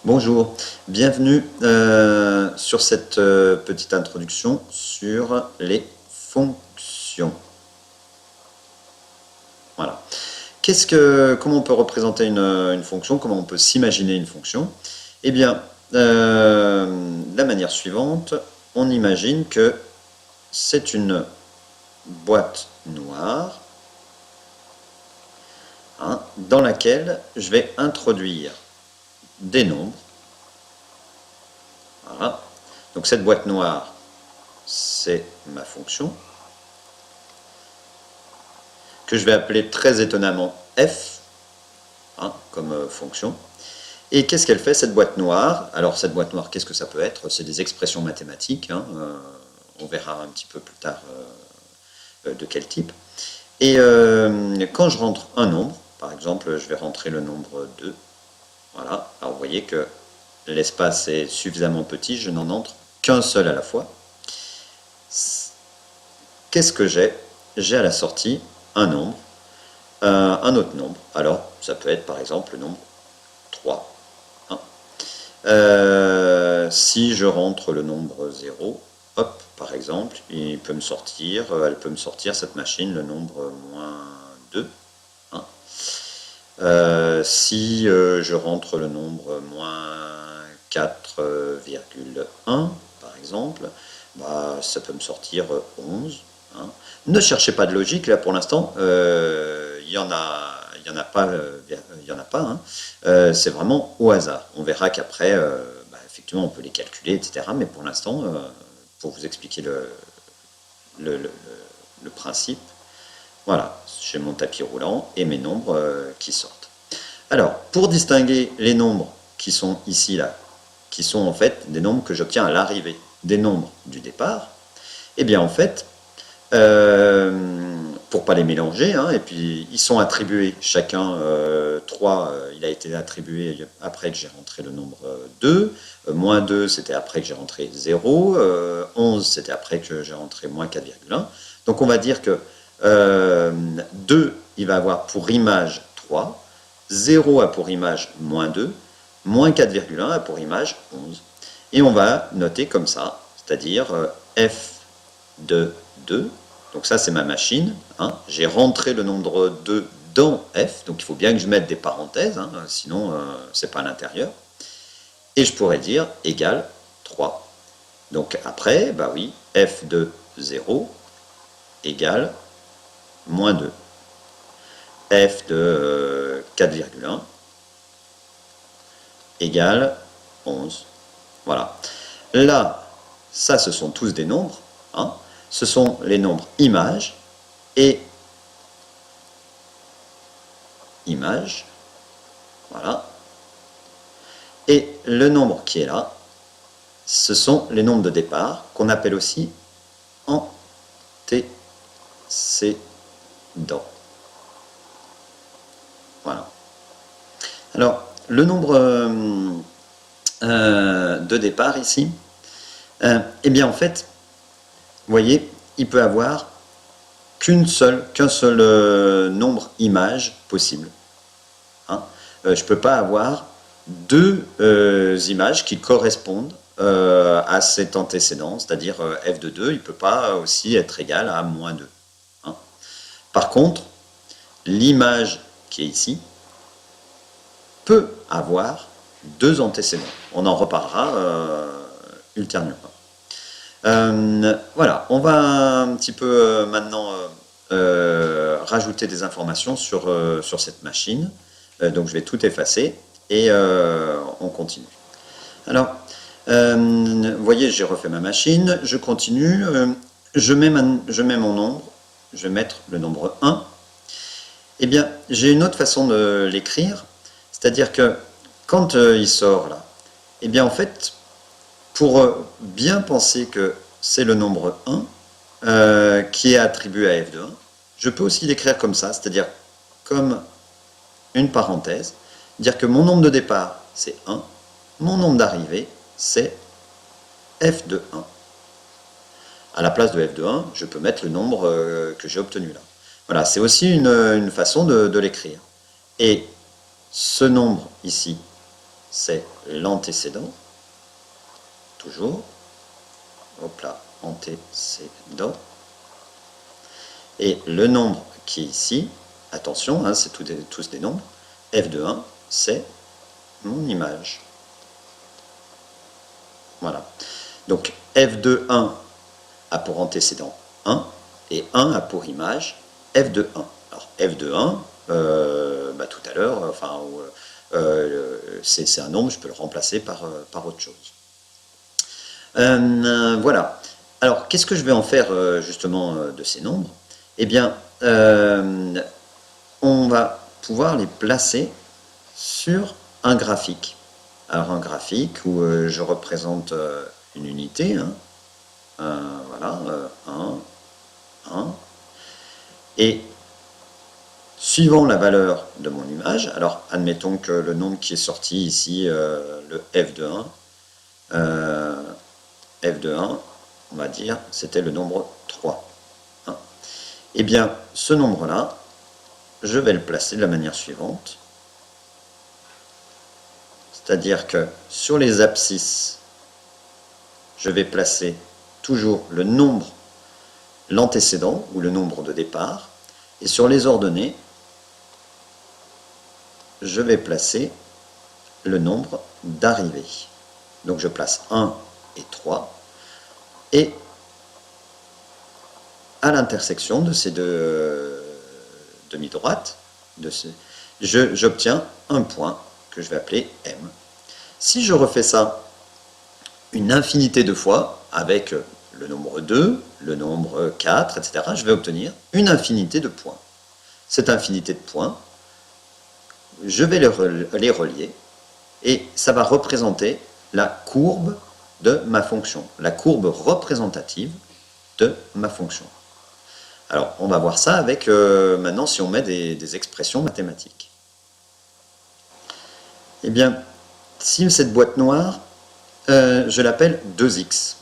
Bonjour, bienvenue sur cette petite introduction sur les fonctions. Voilà. Comment on peut représenter une fonction? Comment on peut s'imaginer une fonction? Eh bien, de la manière suivante, on imagine que c'est une boîte noire dans laquelle je vais introduire des nombres. Voilà. Donc cette boîte noire, c'est ma fonction, que je vais appeler très étonnamment f, comme fonction. Et qu'est-ce qu'elle fait, cette boîte noire? Alors cette boîte noire, qu'est-ce que ça peut être? C'est des expressions mathématiques, on verra un petit peu plus tard de quel type. Et quand je rentre un nombre, par exemple, je vais rentrer le nombre 2, voilà, alors vous voyez que l'espace est suffisamment petit, je n'en entre qu'un seul à la fois. Qu'est-ce que j'ai? J'ai à la sortie un nombre, un autre nombre. Alors, ça peut être par exemple le nombre 3. Si je rentre le nombre 0, hop, par exemple, elle peut me sortir cette machine le nombre moins 2. Si je rentre le nombre moins 4,1 par exemple, ça peut me sortir 11. Ne cherchez pas de logique, là pour l'instant, il y en a pas, c'est vraiment au hasard. On verra qu'après, effectivement, on peut les calculer, etc. Mais pour l'instant, pour vous expliquer le principe, voilà, j'ai mon tapis roulant et mes nombres qui sortent. Alors, pour distinguer les nombres qui sont ici, là, qui sont en fait des nombres que j'obtiens à l'arrivée, des nombres du départ, eh bien en fait, pour pas les mélanger, et puis ils sont attribués chacun, 3, il a été attribué après que j'ai rentré le nombre 2, moins 2 c'était après que j'ai rentré 0, 11 c'était après que j'ai rentré moins 4,1. Donc on va dire que 2 il va avoir pour image 3, 0 a pour image moins 2, moins 4,1 a pour image 11. Et on va noter comme ça, c'est-à-dire f de 2. Donc ça, c'est ma machine. J'ai rentré le nombre 2 dans f, donc il faut bien que je mette des parenthèses, sinon c'est pas à l'intérieur. Et je pourrais dire égal 3. Donc après, oui, f de 0 égale moins 2. F de 4,1 égale 11. Voilà. Là, ça, ce sont tous des nombres. Ce sont les nombres images et images. Voilà. Et le nombre qui est là, ce sont les nombres de départ qu'on appelle aussi antécédents. Voilà. Alors, le nombre de départ ici, eh bien en fait, vous voyez, il peut avoir qu'un seul nombre images possible. Je ne peux pas avoir deux images qui correspondent à cet antécédent, c'est-à-dire f de 2, il ne peut pas aussi être égal à moins 2. Par contre, l'image qui est ici peut avoir deux antécédents. On en reparlera ultérieurement. Voilà, on va un petit peu maintenant rajouter des informations sur cette machine. Donc je vais tout effacer et on continue. Alors, vous voyez, j'ai refait ma machine, je continue, je mets mon nombre, je vais mettre le nombre 1. Eh bien, j'ai une autre façon de l'écrire, c'est-à-dire que quand il sort là, eh bien en fait, pour bien penser que c'est le nombre 1 qui est attribué à f de 1, je peux aussi l'écrire comme ça, c'est-à-dire comme une parenthèse, dire que mon nombre de départ c'est 1, mon nombre d'arrivée c'est f de 1. À la place de f de 1, je peux mettre le nombre que j'ai obtenu là. Voilà, c'est aussi une façon de l'écrire. Et ce nombre ici, c'est l'antécédent, toujours, hop là, antécédent, et le nombre qui est ici, attention, hein, c'est tous des nombres, f de 1, c'est mon image. Voilà. Donc f de 1 a pour antécédent 1, et 1 a pour image f de 1. Alors f de 1, tout à l'heure, c'est un nombre, je peux le remplacer par autre chose. Voilà. Alors, qu'est-ce que je vais en faire justement de ces nombres? Eh bien, on va pouvoir les placer sur un graphique. Alors, un graphique où je représente une unité, hein. Voilà, 1, 1. Et suivant la valeur de mon image, alors admettons que le nombre qui est sorti ici, le f de 1, f de 1, on va dire, c'était le nombre 3. Hein. Eh bien, ce nombre-là, je vais le placer de la manière suivante. C'est-à-dire que sur les abscisses, je vais placer toujours le nombre, l'antécédent, ou le nombre de départ, et sur les ordonnées, je vais placer le nombre d'arrivée. Donc je place 1 et 3, et à l'intersection de ces deux demi-droites, j'obtiens un point que je vais appeler M. Si je refais ça une infinité de fois, avec le nombre 2, le nombre 4, etc., je vais obtenir une infinité de points. Cette infinité de points, je vais les relier, et ça va représenter la courbe de ma fonction, la courbe représentative de ma fonction. Alors, on va voir ça avec, maintenant, si on met des expressions mathématiques. Eh bien, si cette boîte noire, je l'appelle 2x.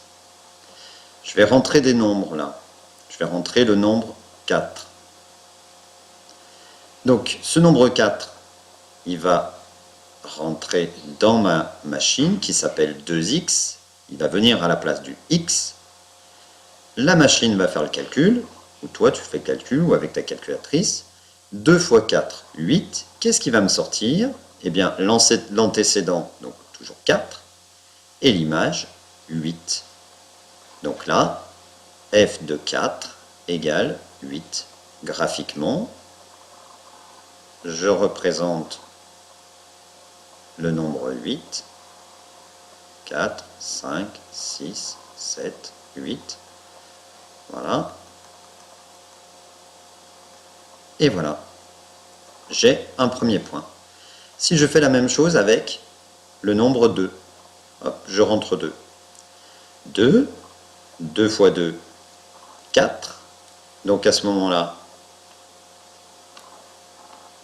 Je vais rentrer des nombres, là. Je vais rentrer le nombre 4. Donc, ce nombre 4, il va rentrer dans ma machine qui s'appelle 2x. Il va venir à la place du x. La machine va faire le calcul, ou toi tu fais le calcul, ou avec ta calculatrice. 2 fois 4, 8. Qu'est-ce qui va me sortir? Eh bien, l'antécédent, donc toujours 4, et l'image, 8. Donc là, f de 4 égale 8. Graphiquement, je représente le nombre 8, 4, 5, 6, 7, 8. Voilà. Et voilà. J'ai un premier point. Si je fais la même chose avec le nombre 2, hop, je rentre 2. 2, 2 fois 2, 4. Donc à ce moment-là,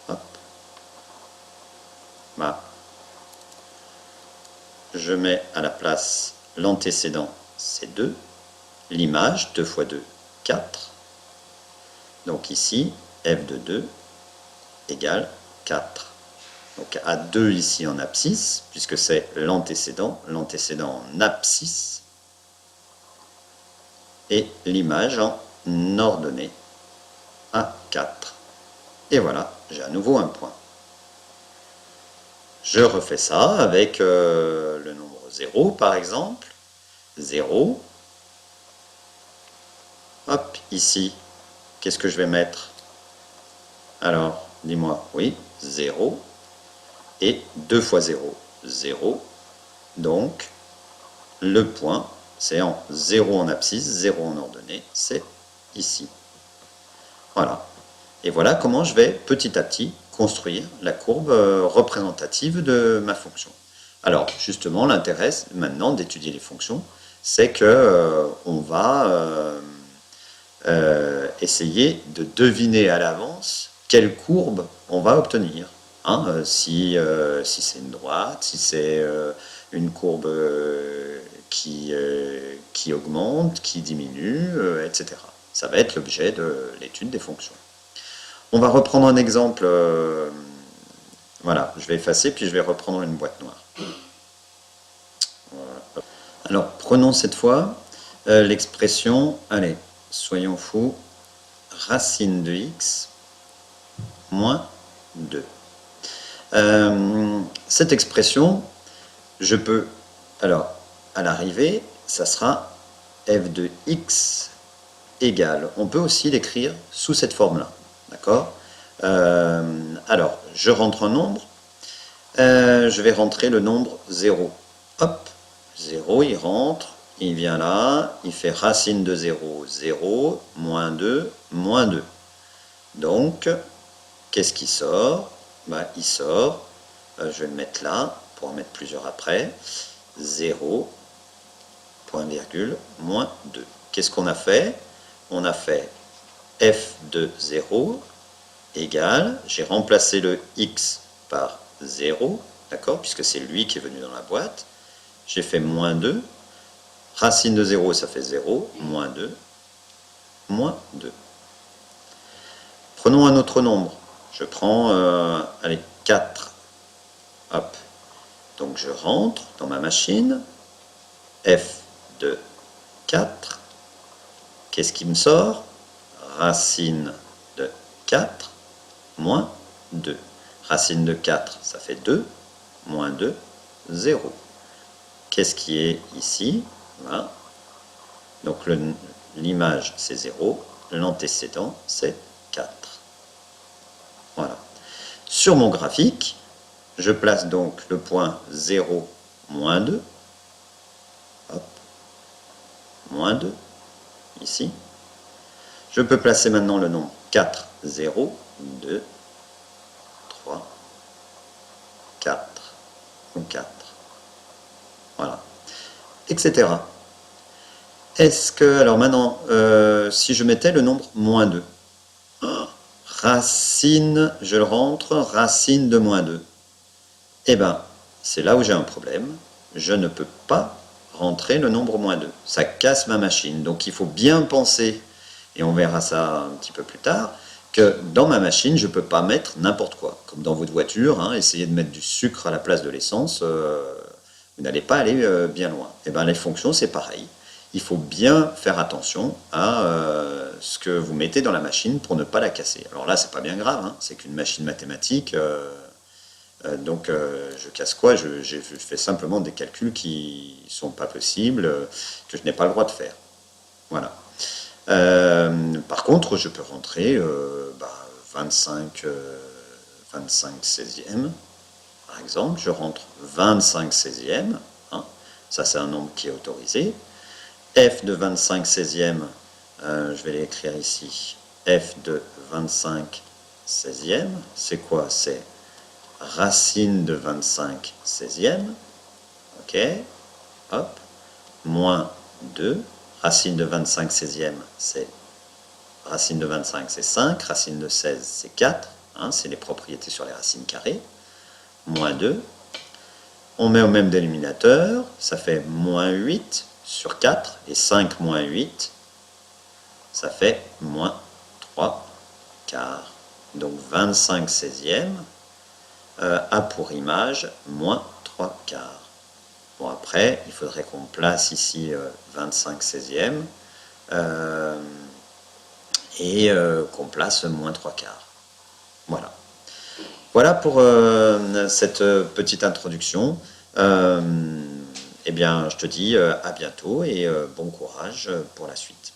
hop, bah, je mets à la place l'antécédent, c'est 2. L'image, 2 fois 2, 4. Donc ici, f de 2 égale 4. Donc à 2 ici en abscisse, puisque c'est l'antécédent en abscisse, et l'image en ordonnée à 4. Et voilà, j'ai à nouveau un point. Je refais ça avec le nombre 0 par exemple. 0. Hop, ici, qu'est-ce que je vais mettre? Alors, dis-moi, oui, 0. Et 2 fois 0, 0. Donc, le point, c'est en 0 en abscisse, 0 en ordonnée, c'est ici. Voilà. Et voilà comment je vais petit à petit construire la courbe représentative de ma fonction. Alors, justement, l'intérêt maintenant d'étudier les fonctions, c'est que on va essayer de deviner à l'avance quelle courbe on va obtenir. Hein, si c'est une droite, si c'est une courbe qui augmente, qui diminue, etc. Ça va être l'objet de l'étude des fonctions. On va reprendre un exemple. Voilà, je vais effacer, puis je vais reprendre une boîte noire. Alors, prenons cette fois l'expression, allez, soyons fous, racine de x moins 2. Cette expression, je peux, alors, à l'arrivée, ça sera f de x égale. On peut aussi l'écrire sous cette forme-là, d'accord? Alors, je rentre un nombre, je vais rentrer le nombre 0. Hop, 0, il rentre, il vient là, il fait racine de 0, 0, moins 2, moins 2. Donc, qu'est-ce qui sort? Ben, il sort, je vais le mettre là, pour en mettre plusieurs après, 0, point virgule, moins 2. Qu'est-ce qu'on a fait? On a fait f de 0 égale, j'ai remplacé le x par 0, d'accord, puisque c'est lui qui est venu dans la boîte. J'ai fait moins 2, racine de 0, ça fait 0, moins 2, moins 2. Prenons un autre nombre. Je prends, allez, 4. Hop. Donc je rentre dans ma machine, f de 4. Qu'est-ce qui me sort? Racine de 4 moins 2. Racine de 4, ça fait 2, moins 2, 0. Qu'est-ce qui est ici? Voilà. Donc l'image, c'est 0. L'antécédent, c'est 4. Voilà. Sur mon graphique, je place donc le point 0, moins 2. Hop. Moins 2. Ici. Je peux placer maintenant le nombre 4, 0, 2, 3, 4, 4. Voilà. Etc. Est-ce que, alors maintenant, si je mettais le nombre moins 2, racine, je le rentre, racine de moins 2, eh bien, c'est là où j'ai un problème. Je ne peux pas rentrer le nombre moins 2. Ça casse ma machine. Donc il faut bien penser, et on verra ça un petit peu plus tard, que dans ma machine, je ne peux pas mettre n'importe quoi. Comme dans votre voiture, hein, essayez de mettre du sucre à la place de l'essence, vous n'allez pas aller bien loin. Et bien les fonctions, c'est pareil. Il faut bien faire attention à ce que vous mettez dans la machine pour ne pas la casser. Alors là, c'est pas bien grave, hein, c'est qu'une machine mathématique. Donc je casse quoi? Je fais simplement des calculs qui ne sont pas possibles, que je n'ai pas le droit de faire. Voilà. Par contre, je peux rentrer 25 16e, par exemple. Je rentre 25 16e. Hein. Ça, c'est un nombre qui est autorisé. F de 25 16e, je vais l'écrire ici. F de 25 16e, c'est quoi? C'est racine de 25 16e, ok, hop, moins 2, racine de 25 16e, c'est racine de 25, c'est 5, racine de 16, c'est 4, hein, c'est les propriétés sur les racines carrées, moins 2, on met au même dénominateur, ça fait moins 8 sur 4, et 5 moins 8, ça fait moins 3 quarts, donc 25 16e, a pour image moins 3 quarts. Bon, après, il faudrait qu'on place ici 25 16e et qu'on place moins 3 quarts. Voilà. Voilà pour cette petite introduction. Eh bien, je te dis à bientôt et bon courage pour la suite.